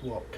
walk.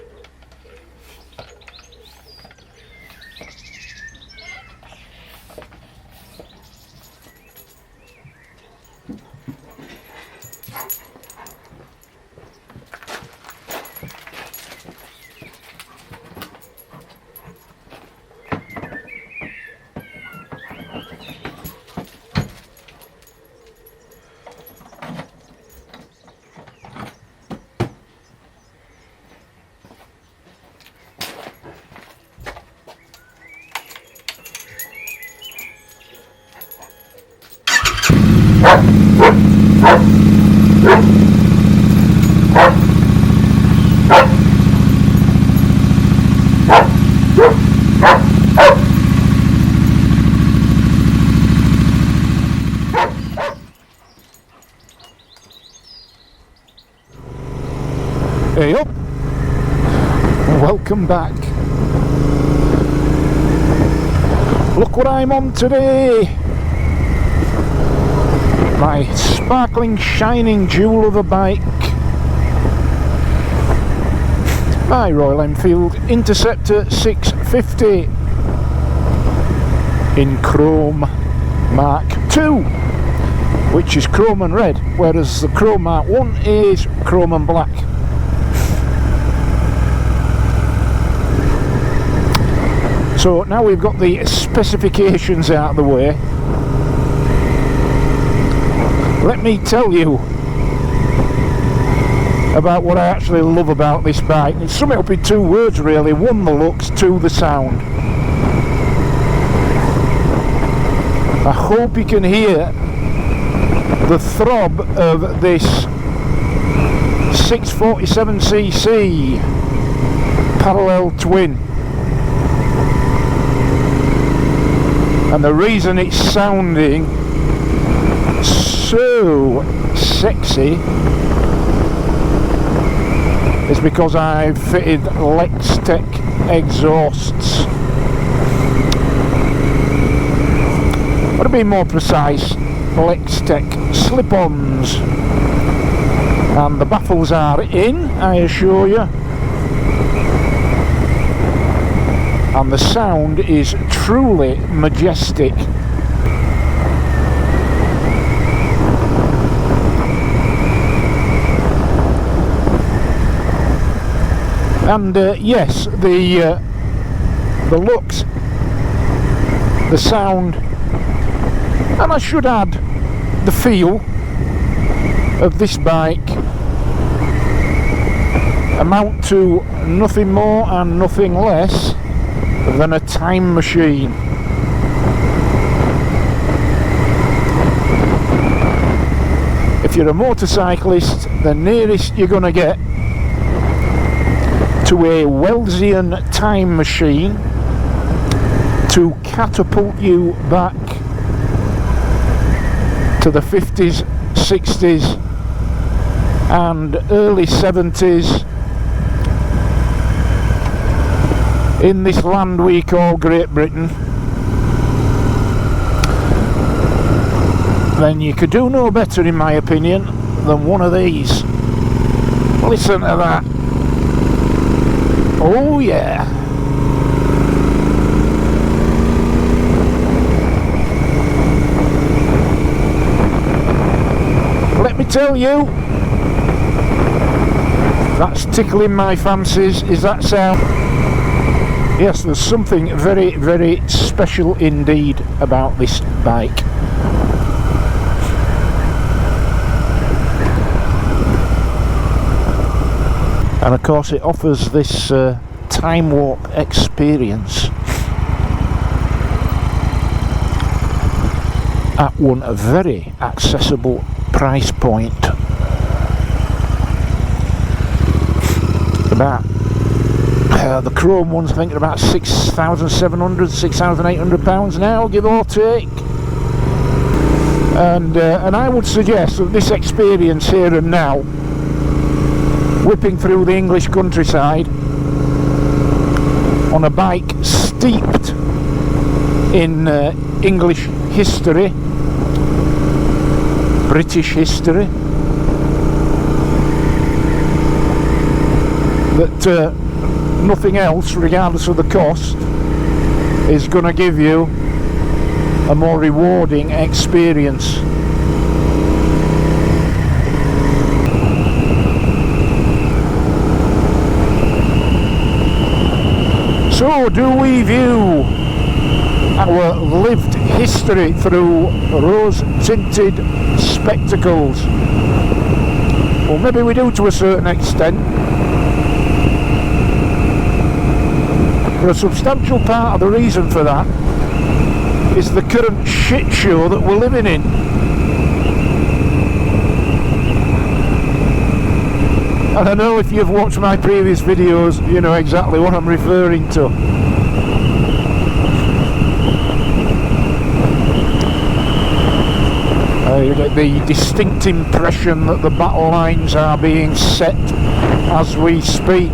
Hey up! Welcome back. Look what I'm on today! My sparkling, shining jewel of a bike. My Royal Enfield Interceptor 650 in Chrome Mark II, which is chrome and red, whereas the Chrome Mark I is chrome and black. So now we've got the specifications out of the way, let me tell you about what I actually love about this bike. It's sum it up in two words really: one, the looks, two, the sound. I hope you can hear the throb of this 647cc parallel twin. And the reason it's sounding so sexy is because I've fitted Lextech exhausts. But to be more precise, Lextech slip-ons. And the baffles are in, I assure you. And the sound is truly majestic. And yes, the looks, the sound, and I should add the feel of this bike amount to nothing more and nothing less than a time machine. If you're a motorcyclist, the nearest you're going to get to a Wellesian time machine to catapult you back to the 50s, 60s and early 70s in this land we call Great Britain, then you could do no better, in my opinion, than one of these. Listen to that. Oh yeah. Let me tell you, that's tickling my fancies. Is that sound? Yes, there's something very, very special indeed about this bike. And of course it offers this time warp experience at one very accessible price point. About the chrome ones I think are about £6,700, £6,800 now, give or take. And I would suggest that this experience here and now, whipping through the English countryside on a bike steeped in English history, British history, that nothing else, regardless of the cost, is going to give you a more rewarding experience. So, do we view our lived history through rose-tinted spectacles? Well, maybe we do to a certain extent. But a substantial part of the reason for that is the current shit show that we're living in. And I know if you've watched my previous videos, you know exactly what I'm referring to. You get the distinct impression that the battle lines are being set as we speak.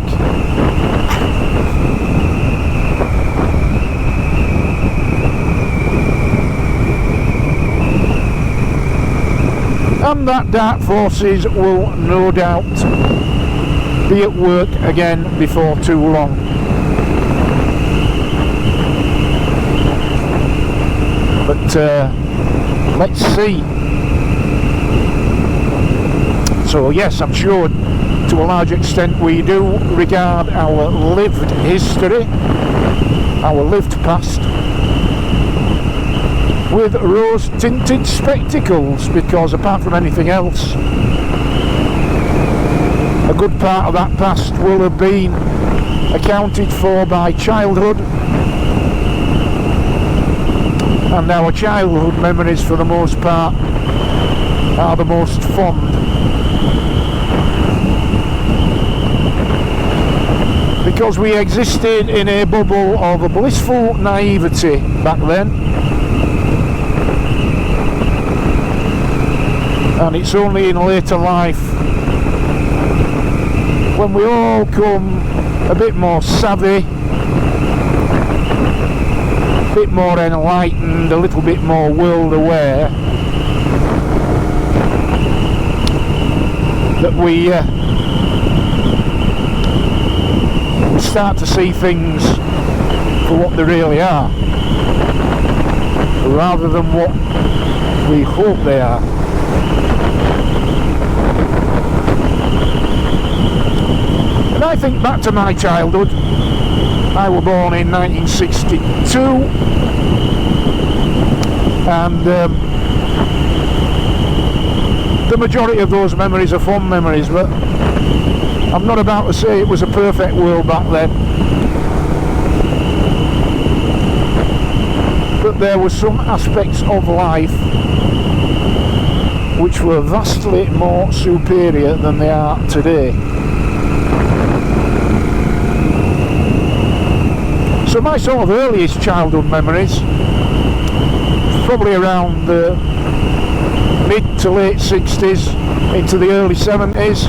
And that dark forces will no doubt be at work again before too long. But let's see. So yes, I'm sure to a large extent we do regard our lived history, our lived past, with rose-tinted spectacles, because apart from anything else, a good part of that past will have been accounted for by childhood, and our childhood memories for the most part are the most fond, because we existed in a bubble of a blissful naivety back then. And it's only in later life, when we all come a bit more savvy, a bit more enlightened, a little bit more world aware, that we start to see things for what they really are, rather than what we hope they are. And I think back to my childhood. I was born in 1962, and the majority of those memories are fond memories, but I'm not about to say it was a perfect world back then. But there were some aspects of life which were vastly more superior than they are today. So my sort of earliest childhood memories, probably around the mid to late 60s into the early 70s,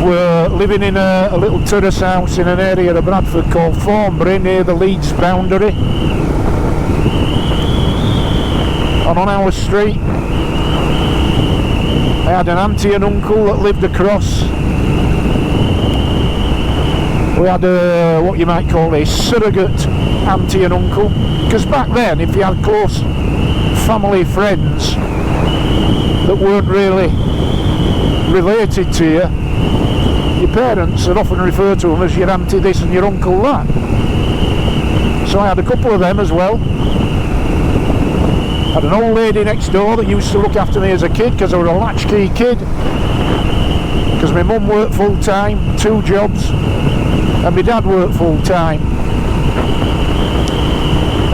were living in a little terrace house in an area of Bradford called Thornbury, near the Leeds boundary. And on our street I had an auntie and uncle that lived across. We had what you might call a surrogate auntie and uncle, because back then if you had close family friends that weren't really related to you, your parents would often refer to them as your auntie this and your uncle that. So I had a couple of them as well. I had an old lady next door that used to look after me as a kid, because I was a latchkey kid, because my mum worked full time, 2 jobs, and my dad worked full time.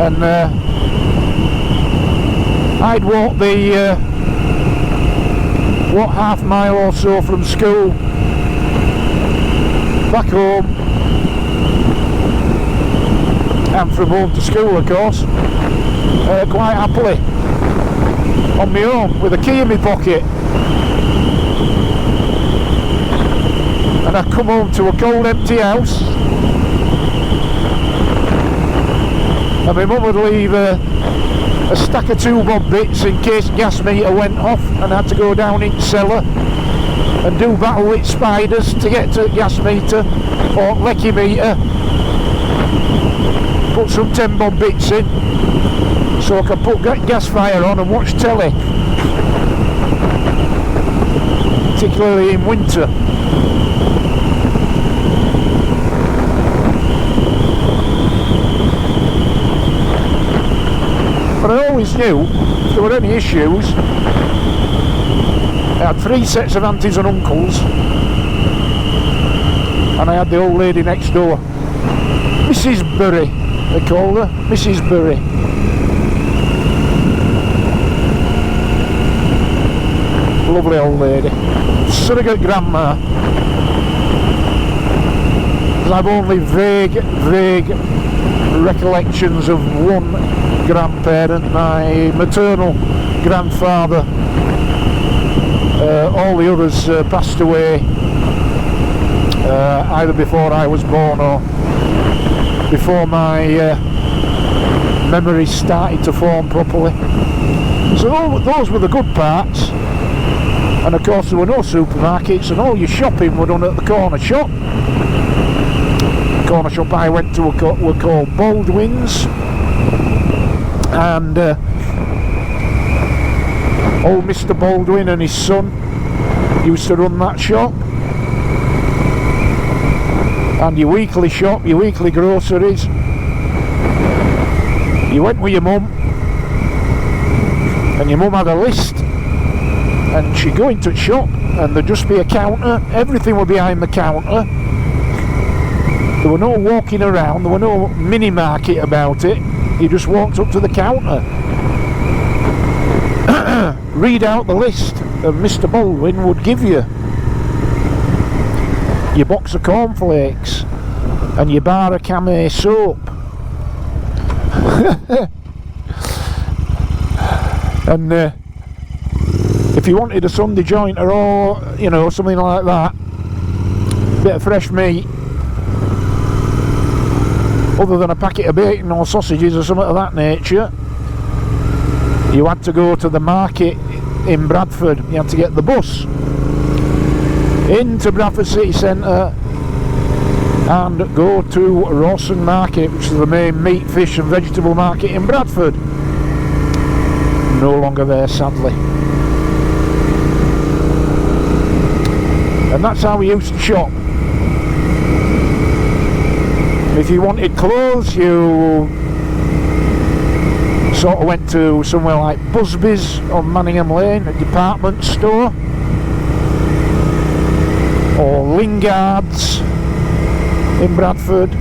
And I'd walk the half mile or so from school back home, and from home to school of course, quite happily on my own with a key in my pocket. And I'd come home to a cold empty house, and my mum would leave a stack of 2 bob bits in case gas meter went off and I had to go down in the cellar and do battle with spiders to get to gas meter or lecky meter. Put some 10 bob bits in so I can put gas fire on and watch telly, particularly in winter. But I always knew if there were any issues, I had 3 sets of aunties and uncles, and I had the old lady next door, Mrs. Bury, they called her, Mrs. Bury. Lovely old lady, surrogate grandma. I've only vague recollections of one grandparent, my maternal grandfather. All the others passed away either before I was born or before my memories started to form properly. So those were the good parts. And of course there were no supermarkets, and all your shopping were done at the corner shop. The corner shop I went to were called Baldwin's, and old Mr. Baldwin and his son used to run that shop. And your weekly shop, your weekly groceries, you went with your mum, and your mum had a list, and she'd go into the shop and there'd just be a counter, everything were behind the counter, there were no walking around, there were no mini market about it, you just walked up to the counter, read out the list, and Mr. Baldwin would give you your box of cornflakes and your bar of Camay soap. And if you wanted a Sunday jointer or, you know, something like that, bit of fresh meat, other than a packet of bacon or sausages or something of that nature, you had to go to the market in Bradford. You had to get the bus into Bradford City Centre and go to Rawson Market, which is the main meat, fish and vegetable market in Bradford. No longer there, sadly. And that's how we used to shop. If you wanted clothes, you sort of went to somewhere like Busby's on Manningham Lane, a department store, or Lingard's in Bradford,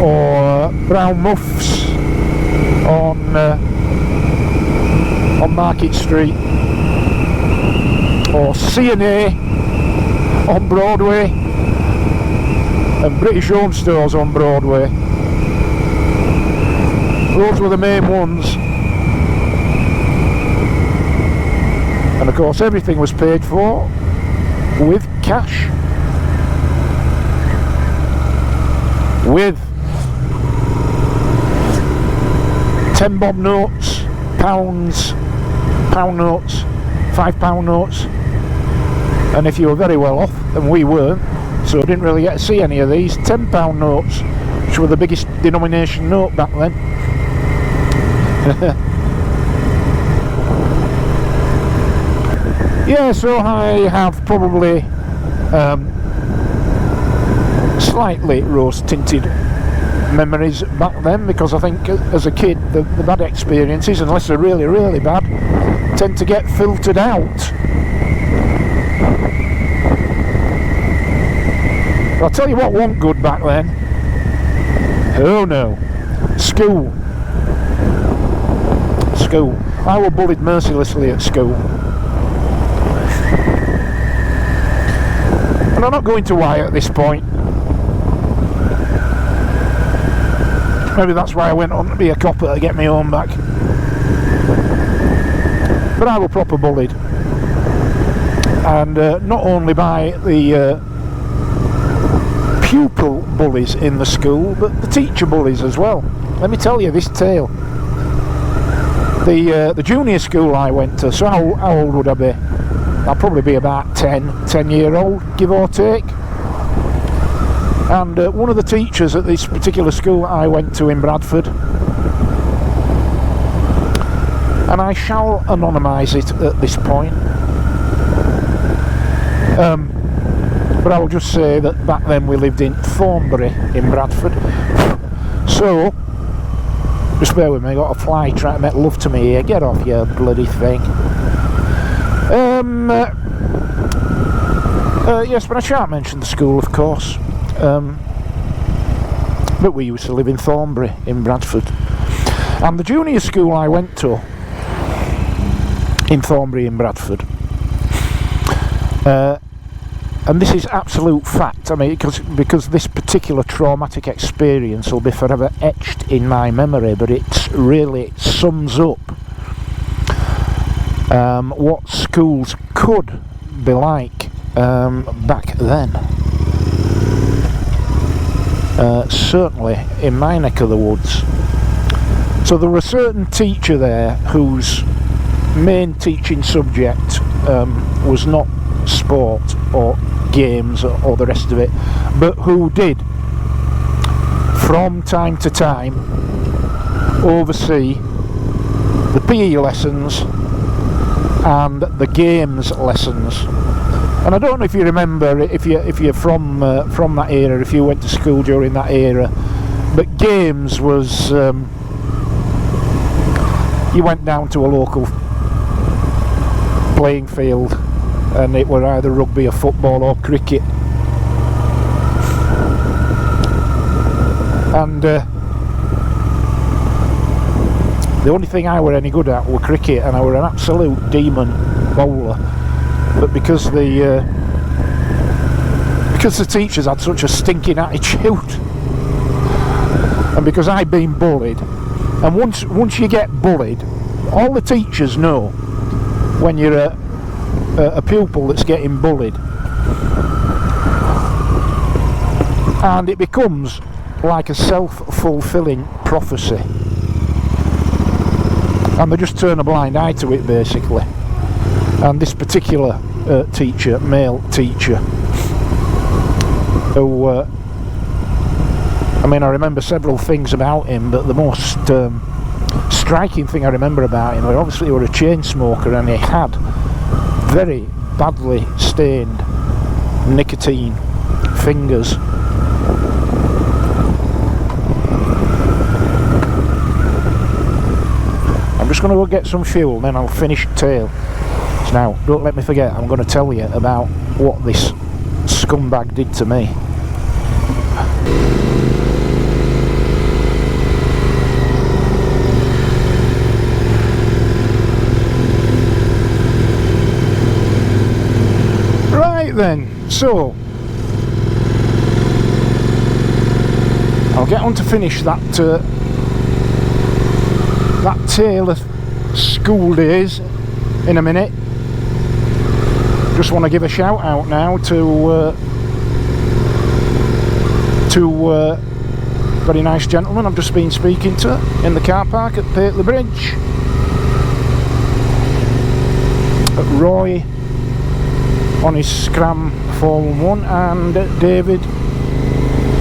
or Brown Muffs on Market Street, or C&A on Broadway, and British Home Stores on Broadway. Those were the main ones. And of course everything was paid for with cash, with 10 bob notes, pounds, pound notes, £5 notes, and if you were very well off, and we weren't, so I didn't really get to see any of these, £10 notes, which were the biggest denomination note back then. Yeah, so I have probably slightly rose-tinted memories back then, because I think as a kid the bad experiences, unless they're really, really bad, tend to get filtered out. But I'll tell you what wasn't good back then. Oh no. School. School. I was bullied mercilessly at school. And I'm not going to why at this point. Maybe that's why I went on to be a copper to get my own back. But I was proper bullied. And not only by the pupil bullies in the school, but the teacher bullies as well. Let me tell you this tale. The junior school I went to, so how old would I be? I'll probably be about 10-year-old, give or take. And one of the teachers at this particular school I went to in Bradford, and I shall anonymise it at this point, but I will just say that back then we lived in Thornbury in Bradford. So, just bear with me, I got a fly trying to make love to me here. Get off, you bloody thing. Yes, but I shan't mention the school, of course. But we used to live in Thornbury in Bradford. And the junior school I went to in Thornbury in Bradford, and this is absolute fact, I mean, because this particular traumatic experience will be forever etched in my memory, but it really sums up what schools could be like back then. Certainly in my neck of the woods. So there was a certain teacher there whose main teaching subject was not sport or games or the rest of it, but who did from time to time oversee the PE lessons and the games lessons. And I don't know if you remember, if you're from that era, if you went to school during that era, but games was you went down to a local playing field, and it were either rugby or football or cricket. And the only thing I were any good at were cricket, and I were an absolute demon bowler. But because the teachers had such a stinking attitude, and because I'd been bullied, and once you get bullied, all the teachers know when you're a pupil that's getting bullied, and it becomes like a self-fulfilling prophecy, and they just turn a blind eye to it basically. And this particular teacher, male teacher, who I mean, I remember several things about him, but the most striking thing I remember about him, obviously he was a chain smoker, and he had very badly stained nicotine fingers. I'm just going to go get some fuel, then I'll finish the tale. Now, don't let me forget, I'm going to tell you about what this scumbag did to me. Right then, so I'll get on to finish that tale of school days in a minute. Just want to give a shout out now to very nice gentleman I've just been speaking to in the car park at Pateley Bridge. Roy on his Scram 411 and David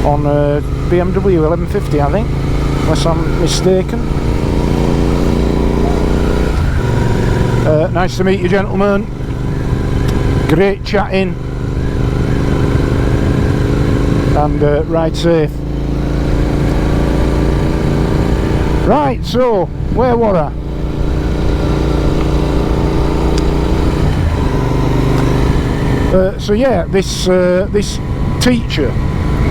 on a BMW 1150, I think, unless I'm mistaken. Nice to meet you, gentlemen. Great chatting, and ride safe. Right, so where were I? So yeah, this teacher.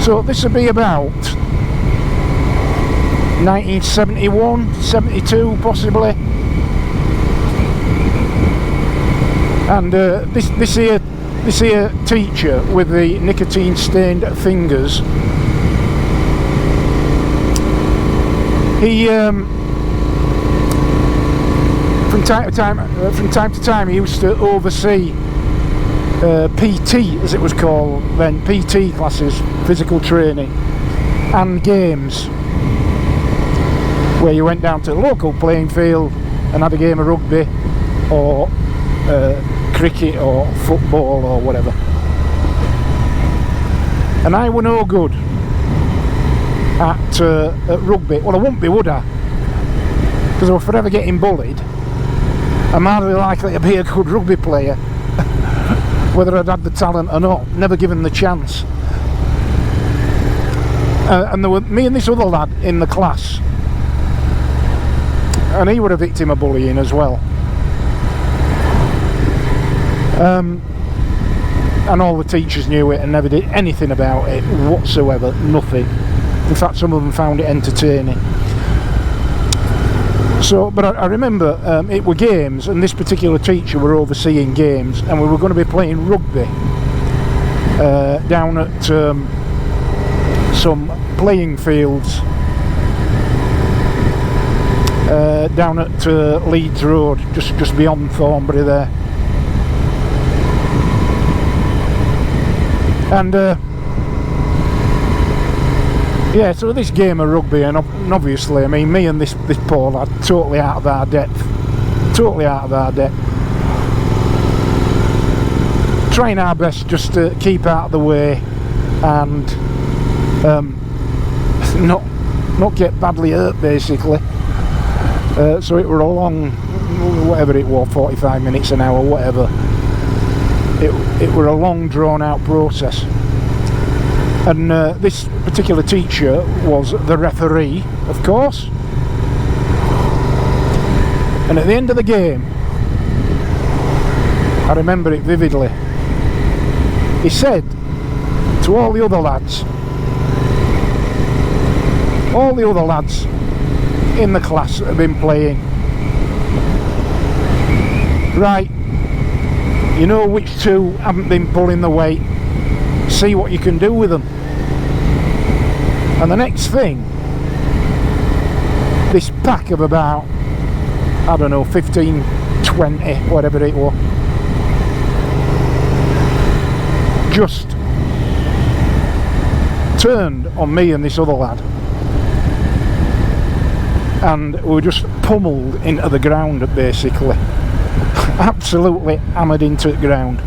So this would be about 1971, 72 possibly. And this here teacher with the nicotine stained fingers, he from time to time he used to oversee PT, as it was called then, PT classes, physical training, and games, where you went down to the local playing field and had a game of rugby or cricket or football or whatever. And I were no good at rugby. Well, I wouldn't be, would I? Because I was forever getting bullied. I'm hardly likely to be a good rugby player, whether I'd had the talent or not. Never given the chance. And there were me and this other lad in the class, and he were a victim of bullying as well. And all the teachers knew it and never did anything about it whatsoever. Nothing. In fact, some of them found it entertaining. So, but I remember it were games, and this particular teacher were overseeing games, and we were going to be playing rugby down at some playing fields down at Leeds Road, just beyond Thornbury there. And yeah, so this game of rugby, and obviously, I mean, me and this poor lad, totally out of our depth, trying our best just to keep out of the way and not get badly hurt, basically. So it were a long, whatever it was, 45 minutes, an hour, whatever. It were a long, drawn-out process. And this particular teacher was the referee, of course. And at the end of the game, I remember it vividly, he said to all the other lads in the class that had been playing, right, you know which two haven't been pulling the weight, see what you can do with them. And the next thing, this pack of about, I don't know, 15, 20, whatever it was, just turned on me and this other lad, and we were just pummeled into the ground, basically. Absolutely hammered into the ground.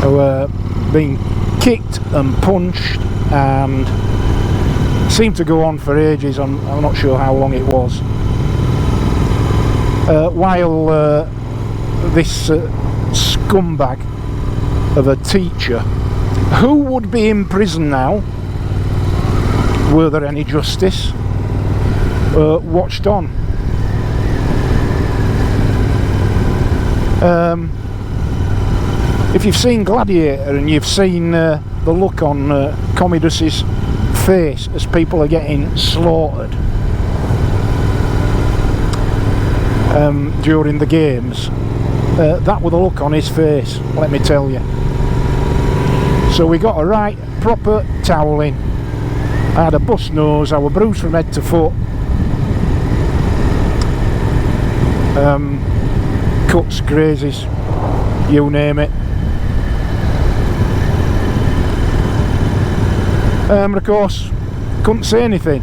We were being kicked and punched, and it seemed to go on for ages. I'm not sure how long it was. While this scumbag of a teacher, who would be in prison now, were there any justice, watched on. If you've seen Gladiator and you've seen the look on Commodus's face as people are getting slaughtered during the games, that was the look on his face, let me tell you. So we got a right proper toweling. I had a bust nose, I was bruised from head to foot, cuts, grazes, you name it. Of course, couldn't say anything.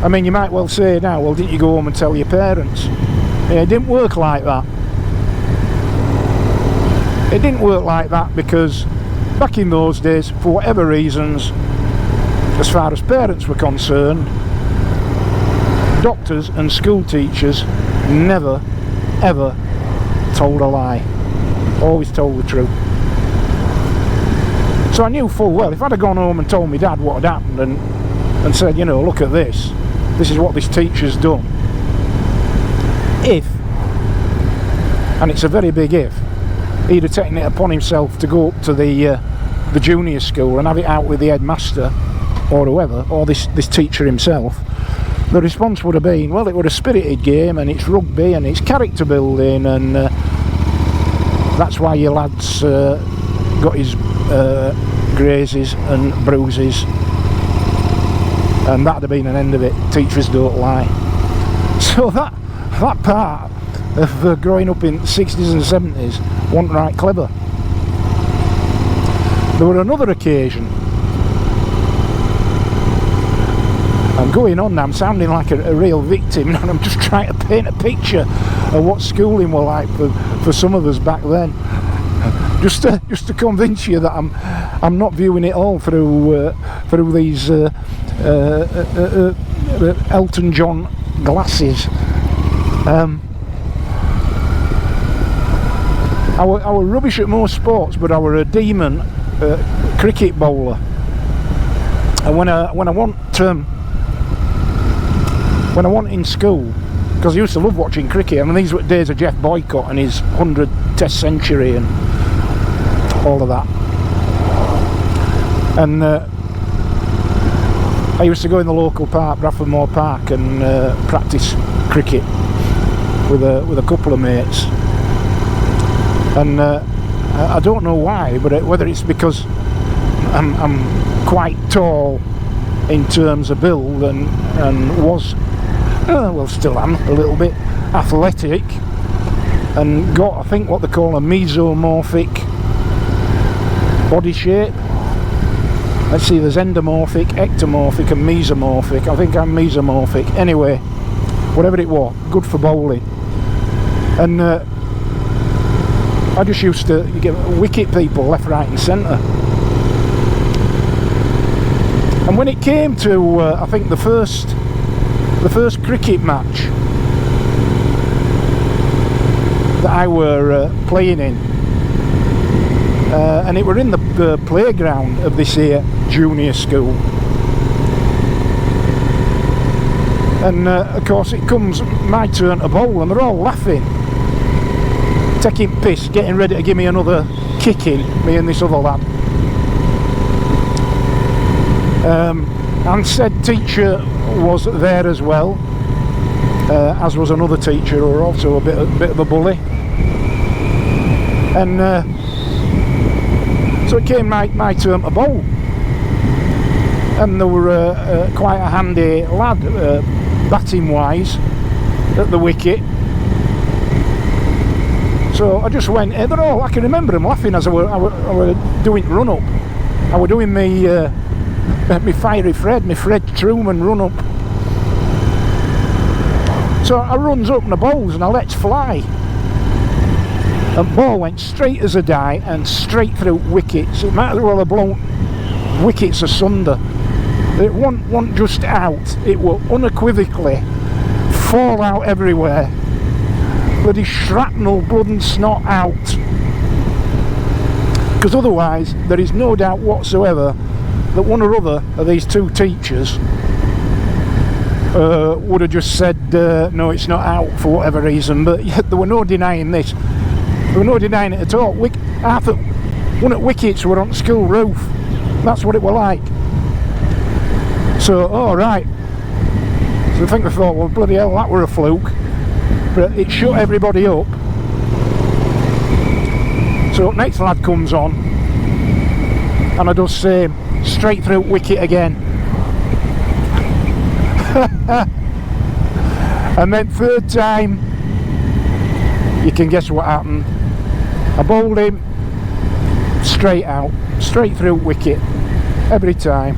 I mean, you might well say now, well, didn't you go home and tell your parents? Yeah, it didn't work like that. It didn't work like that because back in those days, for whatever reasons, as far as parents were concerned, doctors and school teachers never, ever told a lie. Always told the truth. So I knew full well, if I'd have gone home and told my dad what had happened and said, you know, look at this is what this teacher's done. If, and it's a very big if, he'd have taken it upon himself to go up to the junior school and have it out with the headmaster or whoever, or this teacher himself, the response would have been, well, it was a spirited game and it's rugby and it's character building, and that's why your lad's got his grazes and bruises, and that'd have been an end of it. Teachers don't lie. So that part of growing up in the 60s and 70s wasn't right clever. There were another occasion, I'm going on now, I'm sounding like a real victim, and I'm just trying to paint a picture of what schooling were like for some of us back then. Just to convince you that I'm not viewing it all through these Elton John glasses. I were rubbish at most sports, but I were a demon cricket bowler. And when I want in school, because I used to love watching cricket. I mean, these were days of Jeff Boycott and his 100 Test century and all of that. And I used to go in the local park, Bradford Moor Park, and practice cricket with a couple of mates. And I don't know why, but whether it's because I'm quite tall in terms of build and was, well, still am a little bit athletic, and got, I think, what they call a mesomorphic body shape. Let's see, there's endomorphic, ectomorphic and mesomorphic. I think I'm mesomorphic. Anyway, whatever it was, good for bowling. And I just used to get wicket people left, right and centre. And when it came to, I think the first cricket match that I were playing in, and it were in the playground of this here junior school. And of course it comes my turn to bowl, and they're all laughing, taking piss, getting ready to give me another kicking, me and this other lad. And said teacher was there as well, as was another teacher who were also a bit of a bully. And so it came my turn to bowl, and there were quite a handy lad batting wise at the wicket. So I just went, they're all, I can remember them laughing as I were doing run up. I were doing me Fiery Fred, me Fred Truman run up. So I runs up and I bowls and I lets fly. And ball went straight as a die and straight through wickets. It might as well have blown wickets asunder. It wasn't just out, it will unequivocally fall out everywhere. Bloody shrapnel, blood and snot out. Because otherwise there is no doubt whatsoever that one or other of these two teachers would have just said no, it's not out for whatever reason, but yet there were no denying this. There were no denying it at all. One at wickets were on the school roof. That's what it were like. So, alright. So I think they thought, well, bloody hell, that were a fluke. But it shut everybody up. So next lad comes on, and I do same, straight through wicket again. And then third time, you can guess what happened. I bowled him straight out, straight through wicket, every time.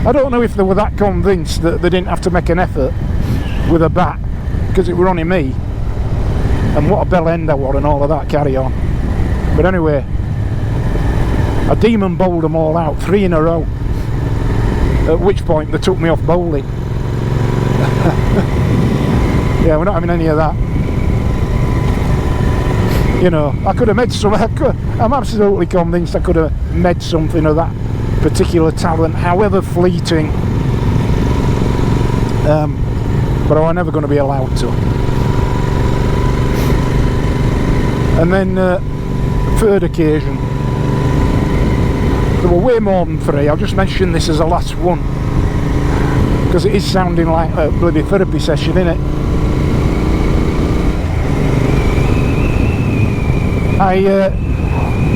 I don't know if they were that convinced that they didn't have to make an effort with a bat, because it were only me, and what a bell end I was and all of that carry on. But anyway, I demon bowled them all out, 3 in a row, at which point they took me off bowling. Yeah, we're not having any of that. You know, I could have made some, I'm absolutely convinced I could have made something of that particular talent, however fleeting, but I was never going to be allowed to. And then third occasion, there were way more than 3. I'll just mention this as the last one, because it is sounding like a bloody therapy session, innit?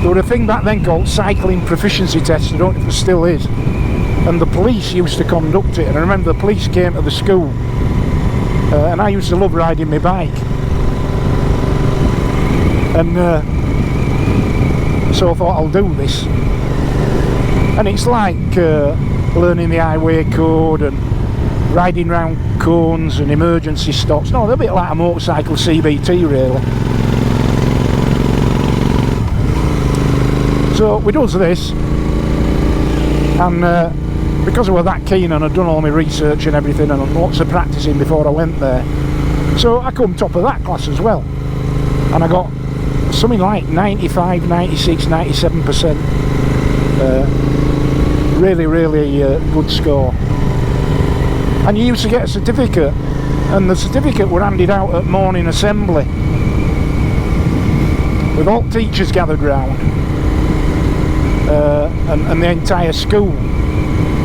There was a thing back then called cycling proficiency test, I don't know if it still is, and the police used to conduct it. And I remember the police came to the school, and I used to love riding my bike, and so I thought I'll do this. And it's like learning the highway code and riding round cones and emergency stops. No, they're a bit like a motorcycle CBT really. So we does this, and because I was that keen and I'd done all my research and everything and lots of practicing before I went there, so I come top of that class as well, and I got something like 95, 96, 97%. Really good score. And you used to get a certificate, and the certificate were handed out at morning assembly with all teachers gathered round, and the entire school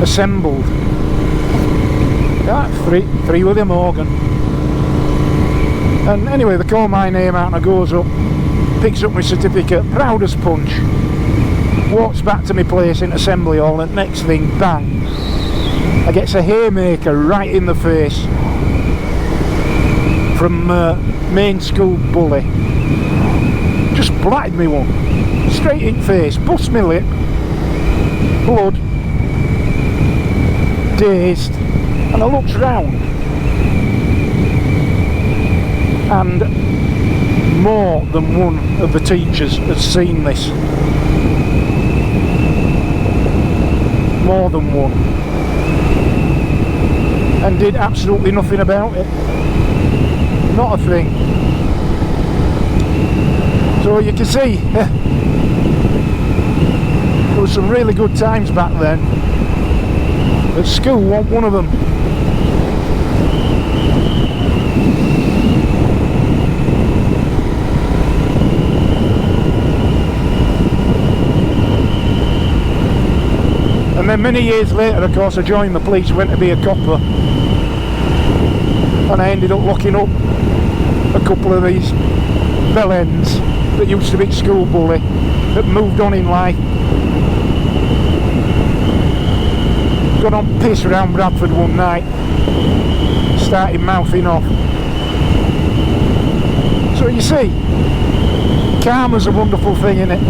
assembled. Yeah, three William Morgan. And anyway, they call my name out and I goes up, picks up my certificate, proud as punch, walks back to my place in assembly hall, and next thing, bang, I gets a haymaker right in the face from main school bully. Just blatted me one, straight in face, bust me lip, blood, dazed, and I looked round, and more than one of the teachers had seen this. More than one. And did absolutely nothing about it. Not a thing. So you can see there were some really good times back then. At school, one of them. And then many years later, of course, I joined the police, went to be a copper, and I ended up locking up a couple of these bellends that used to be school bully, that moved on in life, got on piss around Bradford one night, started mouthing off. So you see, karma's a wonderful thing, isn't it?